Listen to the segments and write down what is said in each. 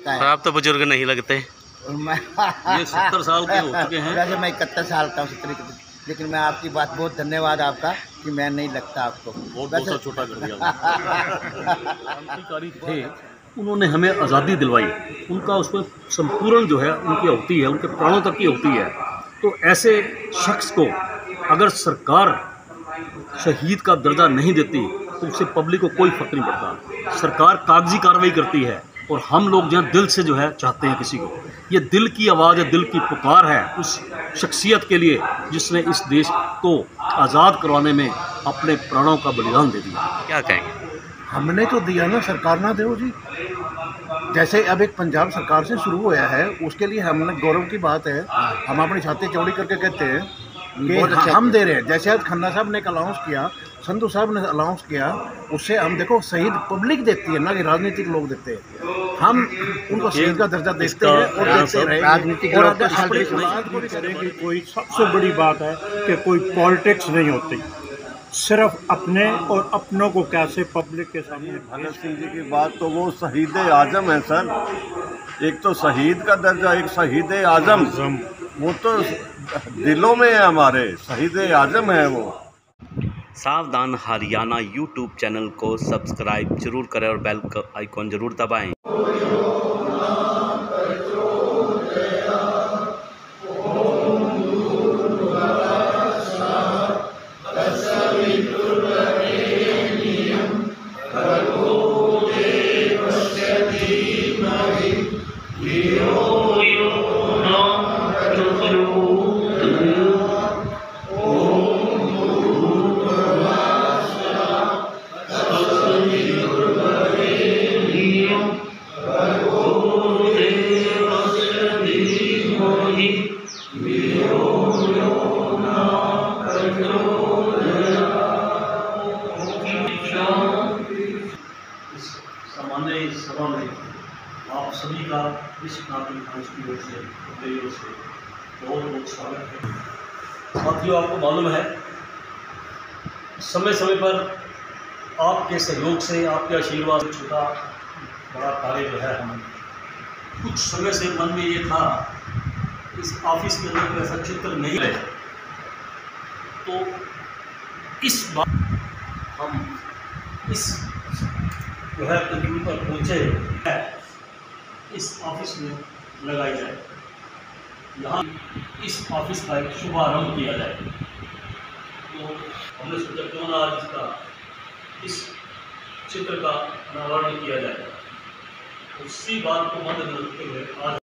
आप तो बुजुर्ग नहीं लगते। मैं ये 70 साल के हो चुके हैं। वैसे मैं 71 साल का हूँ, 70, लेकिन मैं आपकी बात बहुत धन्यवाद आपका कि मैं नहीं लगता आपको। बहुत सा छोटा कर दिया। क्रांतिकारी थे, उन्होंने हमें आज़ादी दिलवाई, उनका उसमें संपूर्ण जो है उनकी आहुति है, उनके प्राणों तक की आहुति है। तो ऐसे शख्स को अगर सरकार शहीद का दर्जा नहीं देती तो उससे पब्लिक को कोई फर्क नहीं पड़ता। सरकार कागजी कार्रवाई करती है और हम लोग जहाँ दिल से जो है चाहते हैं किसी को, ये दिल की आवाज़ है, दिल की पुकार है उस शख्सियत के लिए जिसने इस देश को आज़ाद करवाने में अपने प्राणों का बलिदान दे दिया। क्या कहेंगे? हमने तो दिया ना, सरकार ना दे जी। जैसे अब एक पंजाब सरकार से शुरू हुआ है, उसके लिए हमने गौरव की बात है, हम अपनी छाती चौड़ी करके कहते हैं कि हम दे रहे हैं। जैसे आज खन्ना साहब ने एक अलाउंस किया, संधू साहब ने अलाउंस किया, उससे हम देखो शहीद पब्लिक देती है ना कि राजनीतिक लोग देते हैं। हम उनको शहीद का दर्जा देते हैं और देते रहे। राजनीतिक और लोग तो अगर अपनी औलाद को भी करेंगे, कोई सबसे बड़ी बात है कि कोई पॉलिटिक्स नहीं होती, सिर्फ अपने और अपनों को कैसे पब्लिक के सामने। भगत सिंह जी की बात तो वो शहीद आजम है सर। एक तो शहीद का दर्जा, एक शहीद आजम, वो तो दिलों में है हमारे, शहीद आजम है वो। सावधान हरियाणा यूट्यूब चैनल को सब्सक्राइब जरूर करें और बेल आइकॉन जरूर दबाएं। सामान्य सभा में आप सभी का इस नागरिक मंच की ओर से बहुत बहुत स्वागत है। साथियों, आपको मालूम है समय समय पर आपके सहयोग से, आपके आशीर्वाद, छोटा बड़ा कार्य जो है, हम कुछ समय से मन में ये था इस ऑफिस के अंदर कोई ऐसा चित्र नहीं है, तो इस बार हम इस जो है तकनीक पर पहुँचे है, इस ऑफिस में लगाई जाए, यहाँ इस ऑफिस का एक शुभारंभ किया जाए। तो हमने सोचा क्यों ना आज इसका इस चित्र का अनावरण किया जाए। उसी बात को मद्देनजर रखते हुए आज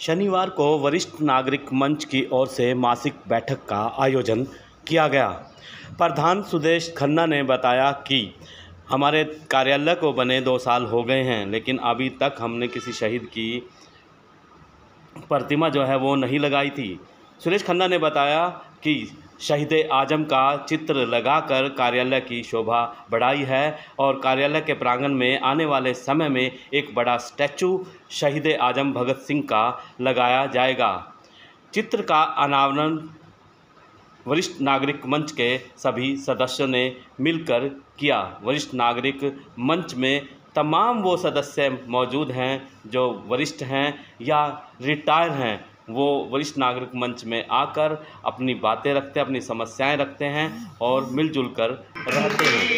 शनिवार को वरिष्ठ नागरिक मंच की ओर से मासिक बैठक का आयोजन किया गया। प्रधान सुदेश खन्ना ने बताया कि हमारे कार्यालय को बने 2 साल हो गए हैं, लेकिन अभी तक हमने किसी शहीद की प्रतिमा जो है वो नहीं लगाई थी। सुरेश खन्ना ने बताया कि शहीद आजम का चित्र लगाकर कार्यालय की शोभा बढ़ाई है और कार्यालय के प्रांगण में आने वाले समय में एक बड़ा स्टैचू शहीद आजम भगत सिंह का लगाया जाएगा। चित्र का अनावरण वरिष्ठ नागरिक मंच के सभी सदस्यों ने मिलकर किया। वरिष्ठ नागरिक मंच में तमाम वो सदस्य मौजूद हैं जो वरिष्ठ हैं या रिटायर हैं। वो वरिष्ठ नागरिक मंच में आकर अपनी बातें रखते हैं, अपनी समस्याएं रखते हैं और मिलजुल कर रहते हैं।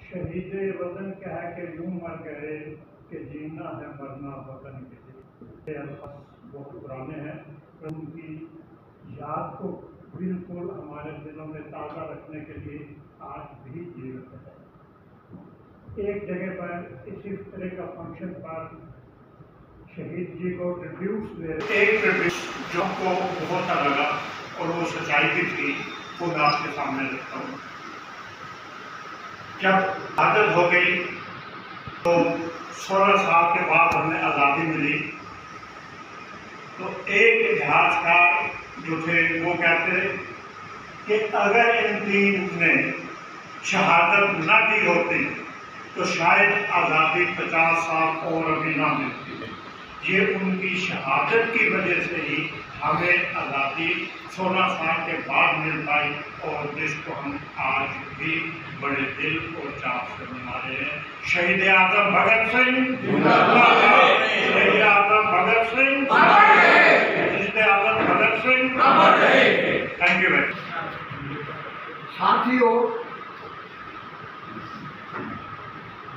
शहीद वतन क्या है कि यूं मर गए कि जीना है मरना वतन के लिए। बहुत पुराने हैं, उनकी याद को बिल्कुल हमारे दिलों में ताज़ा रखने के लिए आज भी जीवित है। एक जगह पर इसी तरह का फंक्शन पर शहीद जी को ट्रिब्यूट दे। एक ट्रिब्यूट जो हमको बहुत अच्छा लगा और वो सच्चाई की थी, वो मैं आपके सामने रखता हूँ। जब आदत हो गई तो 16 साल के बाद हमें आज़ादी मिली, तो एक इतिहासकार जो थे वो कहते कि अगर इन तीन ने शहादत न दी होती तो शायद आज़ादी 50 साल और अभी ना मिलती। ये उनकी शहादत की वजह से ही हमें आज़ादी 16 साल के बाद मिल पाई, और जिसको हम आज भी बड़े दिल और चाव से मना रहे हैं। शहीद आज़म भगत सिंह, शहीद आज़म भगत सिंह, शहीद आज़म Bhagat Singh. Thank you very much. साथियों,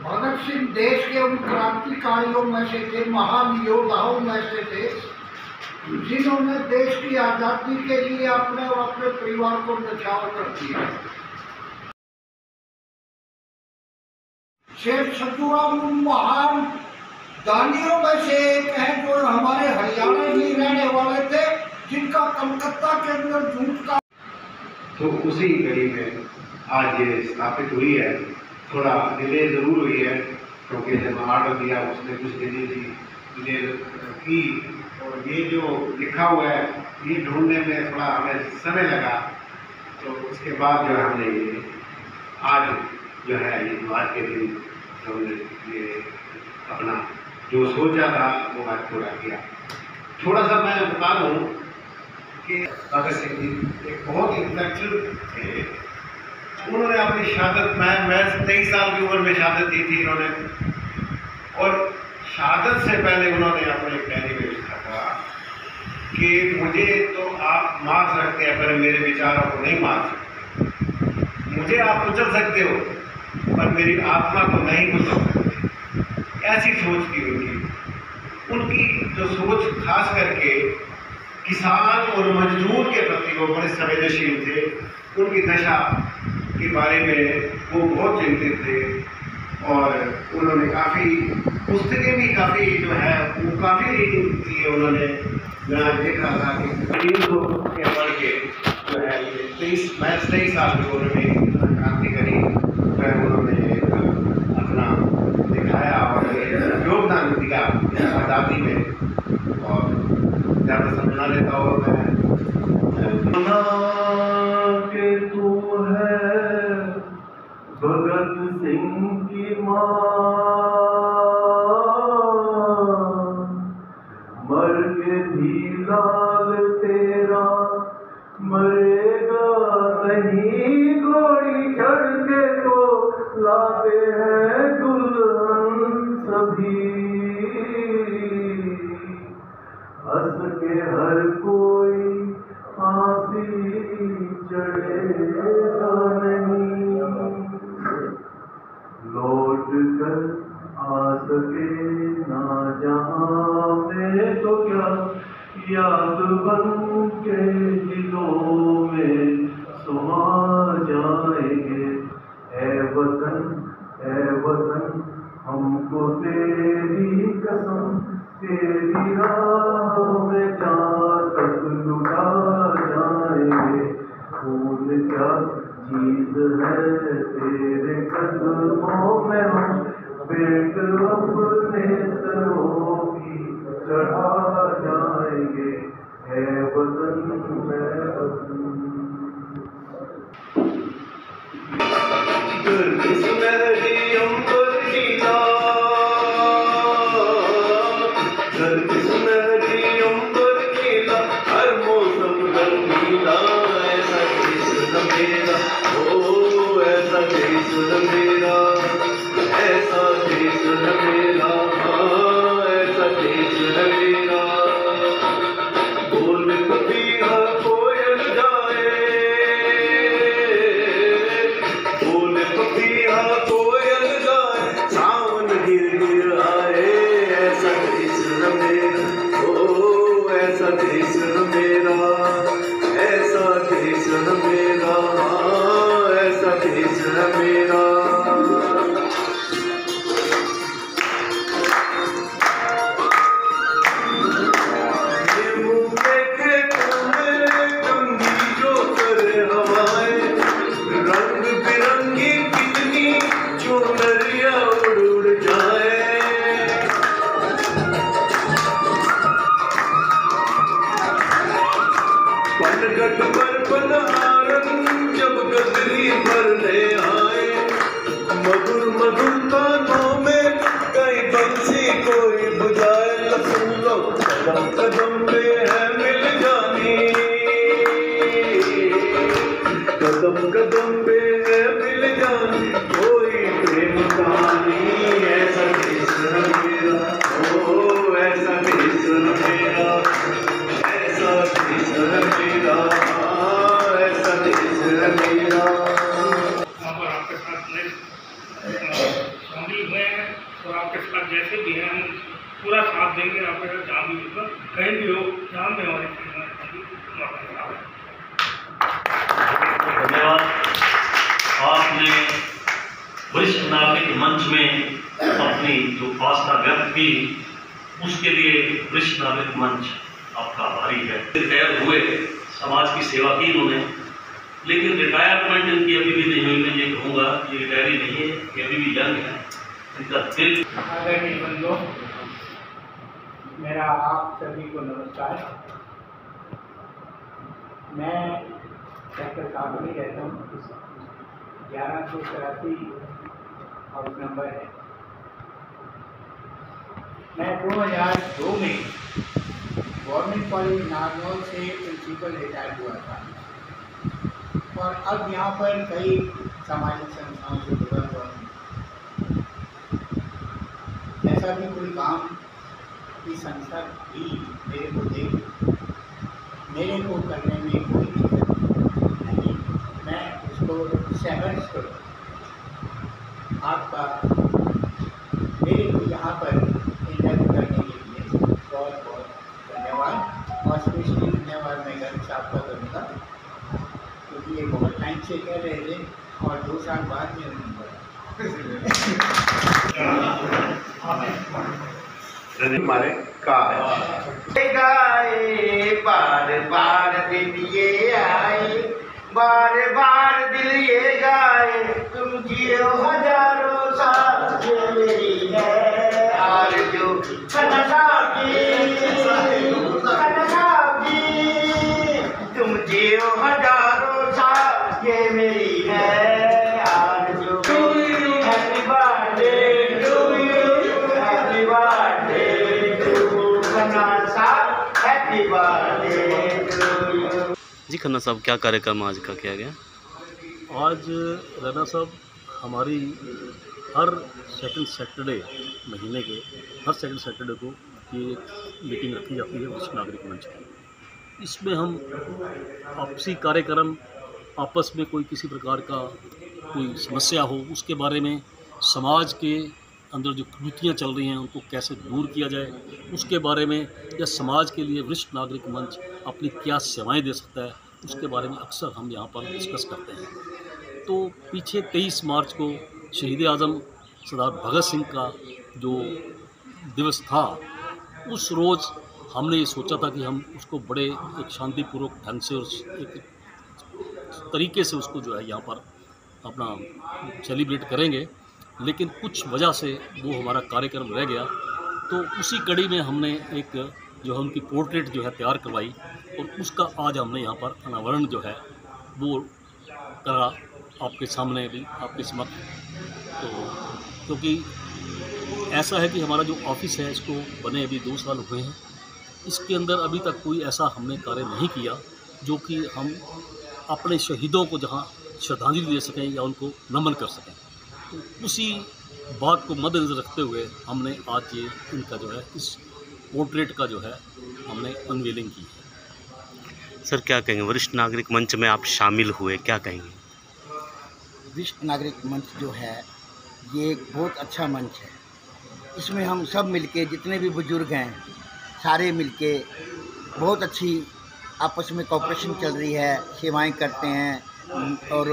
भगत सिंह देश के उन क्रांतिकारियों में से थे, महान योद्धाओं में से थे, जिन्होंने देश की आज़ादी के लिए अपने और अपने परिवार को न्यौछावर कर दिया। शेख सज्जूराम उन महान दानियों में से एक है जो हमारे हरियाणा में रहने वाले थे, जिनका कलकत्ता के अंदर झूठ का। तो उसी कड़ी में आज ये स्थापित हुई है। थोड़ा डिले ज़रूर हुई है, क्योंकि जब ऑर्डर दिया उसने कुछ डिले की, और ये जो लिखा हुआ है ये ढूंढने में थोड़ा हमें समय लगा। तो उसके बाद जो है हमने ये आज जो है ये द्वार के दिन हमने ये अपना जो सोचा था वो आज पूरा किया। थोड़ा सा मैं बता दूँ कि भगत सिंह जी एक बहुत इंटेलेक्चुअल थे। उन्होंने अपनी शहादत, मैं 23 साल की उम्र में शहादत दी थी इन्होंने, और शहादत से पहले उन्होंने अपने एक डायरी में लिखा था कि मुझे तो आप मार सकते हैं पर मेरे विचारों को नहीं मार सकते, मुझे आप कुचल सकते हो पर मेरी आत्मा को नहीं कुचल सकते। ऐसी सोच थी उनकी जो सोच खास करके किसान और मजदूर के प्रति वो बड़े संवेदनशील थे। उनकी दशा के बारे में वो बहुत चिंतित थे, और उन्होंने काफ़ी पुस्तकें भी काफ़ी जो है वो काफ़ी रीडिंग की है उन्होंने। मैं देख रहा था कि 300 पुस्तकें पढ़ के जो है ये 23 साल की उम्र में क्रांति करी, वह उन्होंने अपना दिखाया और योगदान दिया आज़ादी में। और ज़्यादा समझना लेता हो मैं के तू है भगत सिंह की माँ, मर के भी लाल तेरा मरेगा नहीं, घोड़ी चढ़ के तो लाते हैं दुल्हन सभी, हंस के हर कोई फांसी चढ़ेगा नहीं, लौट कर आ सके ना जहाँ में तो क्या याद बन के दिलों में सुहा जाएंगे। ऐ वतन हमको तेरी कसम, तेरी राह में जहाँ तक लुटा जाएंगे। खून क्या चीज है तेरे कदमों में, हम पेट अपने सरों की चढ़ा जाएंगे। है वतन है वतन। सुनहरी अंबर नीला, सुनहरी अंबर नीला, हर मौसम रंगीला, ऐसा देश मेरा, ओ ऐसा देश मेरा, ऐसा देश मेरा, ऐसा देश मेरा। बोल कबीरा कोयल जाए, बोल कबीरा कोयल जाए, सावन गिर गिर आए, ऐसा देश मेरा, ओ ऐसा देश मेरा, ऐसा देश मेरा, ऐसा देश मेरा। देंगे, आपका जहाँ भी होगा, कहीं भी हो, जहाँ भी हमारी धन्यवाद। आपने वरिष्ठ नागरिक मंच में अपनी जो आस्था व्यक्त की, उसके लिए वरिष्ठ नागरिक मंच आपका आभारी है। रिटायर हुए, समाज की सेवा की इन्होंने, लेकिन रिटायरमेंट इनकी अभी भी नहीं हुई। मैं ये कहूँगा ये रिटायरी नहीं है, ये अभी भी यंग है। इनका दिल। आदरणीय बंधुओं, मेरा आप सभी को नमस्कार। मैं डॉक्टर काबुली रहता हूँ, 1183 हाउस नंबर है। मैं 2002 में गवर्नमेंट कॉलेज नारनौल से प्रिंसिपल रिटायर हुआ था और अब यहाँ पर कई सामाजिक संस्थाओं से जुड़ा हुआ हूँ। ऐसा भी कोई काम की संस्था भी मेरे को करने में कोई दिक्कत नहीं, मैं उसको सहर्ष करूँ। आपका मेरे को यहाँ पर इंटरव्यू करने के लिए बहुत बहुत धन्यवाद, और स्पेशली धन्यवाद मैं गर्व साहब का करूँगा, क्योंकि ये बहुत टाइम से कह रहे थे और 2 साल बाद में उन्होंने हमारे का गाए बार बार दिन ये आए, बार बार दिल ये गाए, तुम जियो हजारों साल, ये मेरी है आरज़ू। खन्ना साहब जी, तुम जियो हजारों साल, ये मेरी है आरज़ू। Happy birthday to you, happy birthday to Khanna sahab, happy birthday to you. जी खन्ना साहब, क्या कार्यक्रम आज का किया गया? आज रैना साहब, हमारी हर सेकंड सैटरडे महीने के हर सेकंड सैटरडे को ये मीटिंग रखी जाती है वरिष्ठ नागरिक मंच की। इसमें हम आपसी कार्यक्रम, आपस में कोई किसी प्रकार का कोई समस्या हो उसके बारे में, समाज के अंदर जो कुरीतियाँ चल रही हैं उनको कैसे दूर किया जाए उसके बारे में, या समाज के लिए वरिष्ठ नागरिक मंच अपनी क्या सेवाएं दे सकता है उसके बारे में अक्सर हम यहाँ पर डिस्कस करते हैं। तो पीछे 23 मार्च को शहीद आज़म सरदार भगत सिंह का जो दिवस था, उस रोज़ हमने ये सोचा था कि हम उसको बड़े एक शांतिपूर्वक ढंग से और एक तरीके से उसको जो है यहाँ पर अपना सेलिब्रेट करेंगे, लेकिन कुछ वजह से वो हमारा कार्यक्रम रह गया। तो उसी कड़ी में हमने एक जो है उनकी पोर्ट्रेट जो है तैयार करवाई और उसका आज हमने यहाँ पर अनावरण जो है वो करा आपके सामने भी, आपके समक्ष। तो क्योंकि ऐसा है कि हमारा जो ऑफिस है इसको बने अभी 2 साल हुए हैं, इसके अंदर अभी तक कोई ऐसा हमने कार्य नहीं किया जो कि हम अपने शहीदों को जहाँ श्रद्धांजलि दे सकें या उनको नमन कर सकें। तो उसी बात को मद्देनज़र रखते हुए हमने आज ये इनका जो है इस पोर्ट्रेट का जो है हमने अनवीलिंग की है। सर क्या कहेंगे, वरिष्ठ नागरिक मंच में आप शामिल हुए, क्या कहेंगे? वरिष्ठ नागरिक मंच जो है ये एक बहुत अच्छा मंच है। इसमें हम सब मिलके, जितने भी बुजुर्ग हैं सारे मिलके बहुत अच्छी आपस में कोऑपरेशन चल रही है, सेवाएं करते हैं और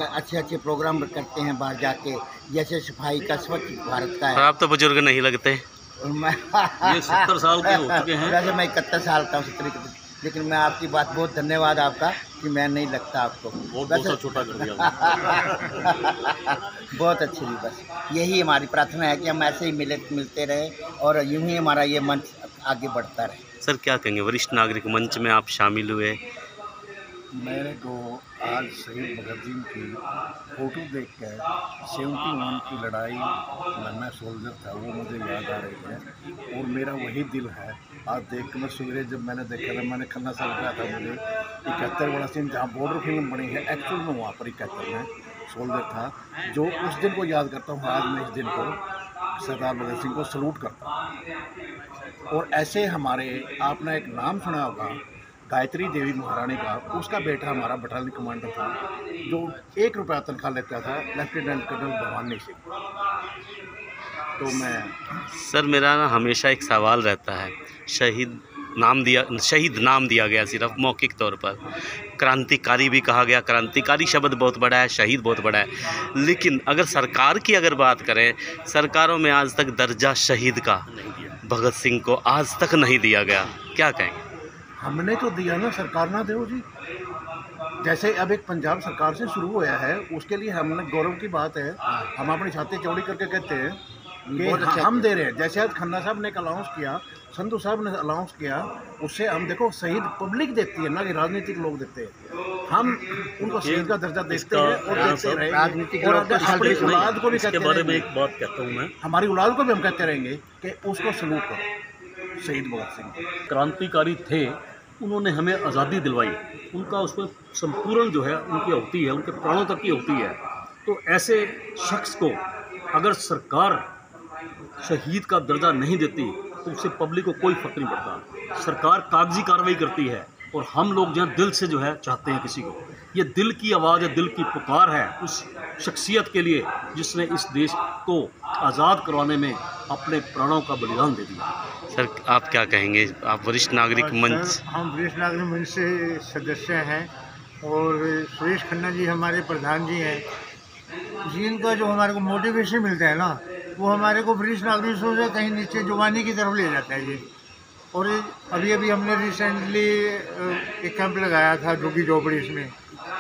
अच्छे अच्छे प्रोग्राम करते हैं बाहर जाके, जैसे सफाई का, स्वच्छ भारत का है। आप तो बुजुर्ग नहीं लगते। मैं ये 70 साल के हो चुके हैं। वैसे मैं 71 साल का हूँ, 70, लेकिन मैं आपकी बात, बहुत धन्यवाद आपका कि मैं नहीं लगता आपको। बहुत छोटा कर दिया। बहुत अच्छी भी, बस यही हमारी प्रार्थना है कि हम ऐसे ही मिलते रहे और यूं ही हमारा ये मंच आगे बढ़ता रहे। सर क्या कहेंगे, वरिष्ठ नागरिक मंच में आप शामिल हुए? मेरे को आज शहीद भगत सिंह की फ़ोटो देख कर 71 की लड़ाई में मैं सोल्जर था, वो मुझे याद आ रही है और मेरा वही दिल है। आज देख कर मैं सवेरे जब मैंने देखा था, मैंने खन्ना साहब कहा था मुझे 71 वाला सीन जहाँ बॉर्डर फिल्म बनी है, एक्चुअल में वहाँ पर 71 में सोल्जर था। जो उस दिन को याद करता हूँ, आज मैं इस दिन को सरदार भगत सिंह को सलूट करता हूँ। और ऐसे हमारे, आपने एक नाम सुना होगा गायत्री देवी महारानी का, उसका बेटा हमारा बटालियन कमांडर था जो 1 रुपया तनख्वाह लेता था, लेफ्टिनेंट कर्नल भवानी सिंह। तो मैं सर मेरा ना हमेशा एक सवाल रहता है, शहीद नाम दिया गया सिर्फ मौखिक तौर पर, क्रांतिकारी भी कहा गया, क्रांतिकारी शब्द बहुत बड़ा है, शहीद बहुत बड़ा है, लेकिन अगर सरकार की अगर बात करें, सरकारों में आज तक दर्जा शहीद का भगत सिंह को आज तक नहीं दिया गया, क्या कहेंगे? हमने तो दिया ना, सरकार ना दे जी। जैसे अब एक पंजाब सरकार से शुरू होया है, उसके लिए हमने गौरव की बात है, हम अपनी छाती चौड़ी करके कहते हैं कि हम दे रहे हैं। जैसे आज खन्ना साहब ने एक अलाउंस किया, संधू साहब ने अलाउंस किया, उससे हम देखो शहीद पब्लिक देती है ना कि राजनीतिक लोग देते हैं। हम उनको शहीद का दर्जा देते हैं और देते रहेंगे। राजनीतिक और लोग अपनी औलाद को भी इसके कहते बारे में रहेंगे, एक बात कहता हूँ मैं, हमारी औलाद को भी हम कहते रहेंगे कि उसको सलूट करो, शहीद भगत सिंह। क्रांतिकारी थे, उन्होंने हमें आज़ादी दिलवाई, उनका उसमें संपूर्ण जो है उनकी आहुति है, उनके प्राणों तक की आहुति है। तो ऐसे शख्स को अगर सरकार शहीद का दर्जा नहीं देती तो उससे पब्लिक को कोई फर्क नहीं पड़ता। सरकार कागजी कार्रवाई करती है और हम लोग जहाँ दिल से जो है चाहते हैं किसी को, ये दिल की आवाज़ है, दिल की पुकार है उस शख्सियत के लिए जिसने इस देश को आज़ाद करवाने में अपने प्राणों का बलिदान दे दिया। सर आप क्या कहेंगे? आप वरिष्ठ नागरिक मंच, हम वरिष्ठ नागरिक मंच से सदस्य हैं और सुरेश खन्ना जी हमारे प्रधान जी हैं। जिनका जो हमारे को मोटिवेशन मिलता है ना, वो हमारे को वरिष्ठ नागरिकों से कहीं नीचे जुबानी की तरफ ले जाता है जी। और अभी हमने रिसेंटली एक कैंप लगाया था जोगी झोपड़ी में,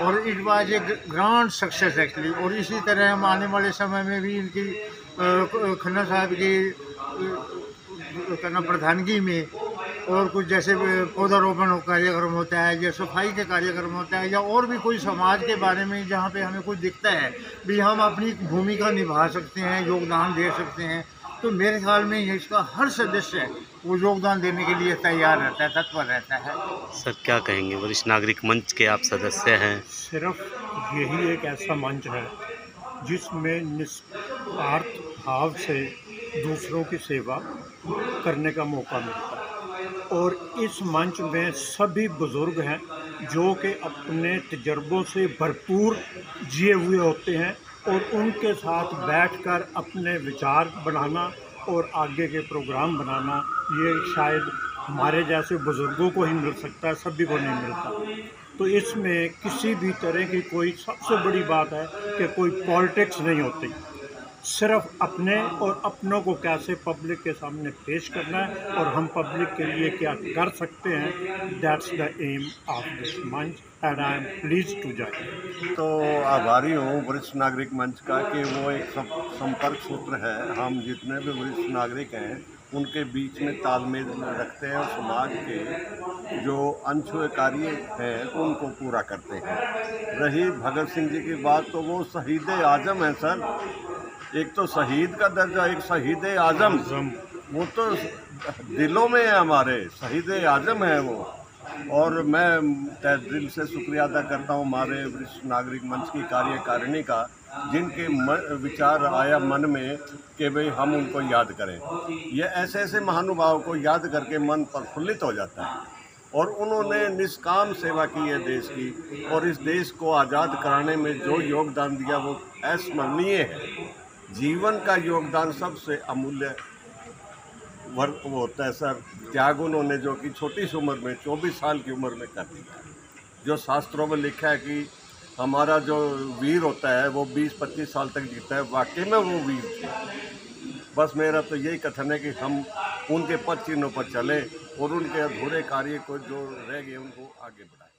और it was a grand success actually. और इसी तरह हम आने वाले समय में भी इनकी खन्ना साहब की प्रधानगी में और कुछ जैसे पौधारोपण कार्यक्रम होता है या सफाई के कार्यक्रम होता है या और भी कोई समाज के बारे में जहाँ पे हमें कुछ दिखता है भी हम अपनी भूमिका निभा सकते हैं, योगदान दे सकते हैं, तो मेरे ख्याल में ये इसका हर सदस्य वो योगदान देने के लिए तैयार रहता है, तत्पर रहता है। सर क्या कहेंगे? वरिष्ठ नागरिक मंच के आप सदस्य हैं। सिर्फ यही एक ऐसा मंच है जिसमें निस्वार्थ भाव से दूसरों की सेवा करने का मौका मिलता है। और इस मंच में सभी बुज़ुर्ग हैं जो कि अपने तजर्बों से भरपूर जिए हुए होते हैं, और उनके साथ बैठकर अपने विचार बनाना और आगे के प्रोग्राम बनाना, ये शायद हमारे जैसे बुज़ुर्गों को ही मिल सकता है, सभी को नहीं मिलता। तो इसमें किसी भी तरह की कोई, सबसे बड़ी बात है कि कोई पॉलिटिक्स नहीं होती, सिर्फ अपने और अपनों को कैसे पब्लिक के सामने पेश करना है और हम पब्लिक के लिए क्या कर सकते हैं, that's the aim of this मंच and I am pleased to join. तो आभारी हूँ वरिष्ठ नागरिक मंच का कि वो एक संपर्क सूत्र है। हम जितने भी वरिष्ठ नागरिक हैं उनके बीच में तालमेल रखते हैं और समाज के जो अनछुए कार्य हैं उनको पूरा करते हैं। रही भगत सिंह जी की बात, तो वो शहीद आजम है सर। एक तो शहीद का दर्जा, एक शहीद आजम, वो तो दिलों में है हमारे, शहीद आजम है वो। और मैं तहे दिल से शुक्रिया अदा करता हूँ हमारे वरिष्ठ नागरिक मंच की कार्यकारिणी का, जिनके विचार आया मन में कि भाई हम उनको याद करें। ये ऐसे ऐसे महानुभाव को याद करके मन प्रफुल्लित हो जाता है। और उन्होंने निष्काम सेवा की है देश की, और इस देश को आज़ाद कराने में जो योगदान दिया वो अस्मरणीय है। जीवन का योगदान सबसे अमूल्य वर्ग वो होता है सर, त्याग उन्होंने जो कि छोटी सी उम्र में 24 साल की उम्र में कर दिया। जो शास्त्रों में लिखा है कि हमारा जो वीर होता है वो 20-25 साल तक जीता है, वाकई में वो वीर थे। बस मेरा तो यही कथन है कि हम उनके पद चिन्हों पर चलें और उनके अधूरे कार्य को जो रह गए उनको आगे बढ़ाएं।